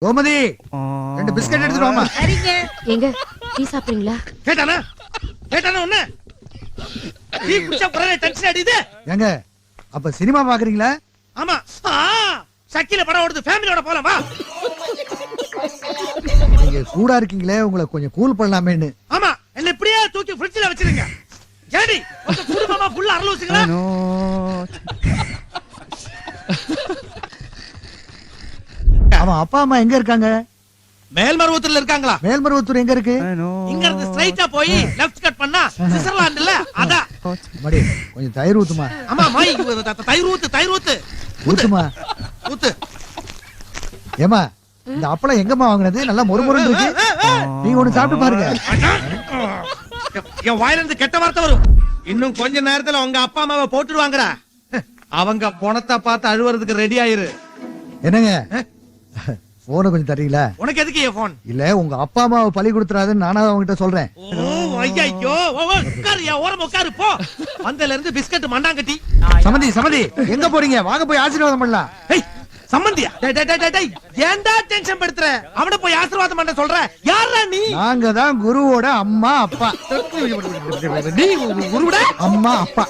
Gomathi 2 biscuit எடுத்துட்டு வாமா. சரிங்க. எங்க டீ சாப்பிடுறீங்களா? கேட்டானா ஒண்ணு டீ குடிச்சா குறவே டென்ஷன் அடிக்குது. ஏங்க அப்ப சினிமா பாக்குறீங்களா? ஆமா. சக்கில படம் ஓடுது, ஃபேமிலியோட போலாம் வா. நீங்க சூடா இருக்கீங்களே, உங்களை கொஞ்சம் கூல் பண்ணலாமேன்னு. ஆமா, என்ன இப்படியே தூக்கி ஃப்ரிட்ஜ்ல வச்சிருங்க. ஏடி உங்க குடும்பமா ஃபுல்லா அரலூசுங்களா? அவன் அப்பா அம்மா எங்க இருக்காங்க? மேல்மருவத்தூர்ல இருக்காங்களா? மேல்மருவத்தூர் எங்க இருக்கு? இங்க இருந்து ஸ்ட்ரைட்டா போய் லெஃப்ட் கட் பண்ணா சுவிட்சர்லாந்துல அதான். மடி கொஞ்சம் தயிர் ஊத்துமா. ஆமா மை தயிர் ஊத்து ஊத்துமா. ஊத்து. ஏமா இந்த அப்பளம் எங்கம்மா வாங்குனது? நல்லா மொறுமொறுன்னு இருக்கு. நீங்க ஒண்ணு சாப்பிட்டு பாருங்க. என் வாயில இருந்து கெட்ட வார்த்தை வரும். இன்னும் கொஞ்ச நேரத்துல உங்க அப்பா அம்மாவை போட்டுடுவாங்கடா. அவங்க பணத்தை பார்த்து அழுவுறதுக்கு ரெடி ஆயிரு. என்னங்க போன கொஞ்சம் தரீங்களா? உனக்கு எதுக்கு என் போன்? இல்ல உங்க அப்பா அம்மாவை பழி கொடுத்துறாதுன்னு நானா அவங்ககிட்ட சொல்றேன். ஐயோ உட்காரு, ஓரம் உட்காரு போ. வந்தல இருந்து பிஸ்கட் மண்ணாங்கட்டி. சமந்தி எங்க போறீங்க? வாங்க போய் ஆசீர்வாதம் பண்ணலாம். ஏய் சம்பந்தியா, டேய் ஏன்டா டென்ஷன் படுத்துற? அவனை போய் ஆசீர்வாதம் பண்ண சொல்ற? யாரா நீ? நாங்க தான் குருவோட அம்மா அப்பா. நீ குருடா? அம்மா அப்பா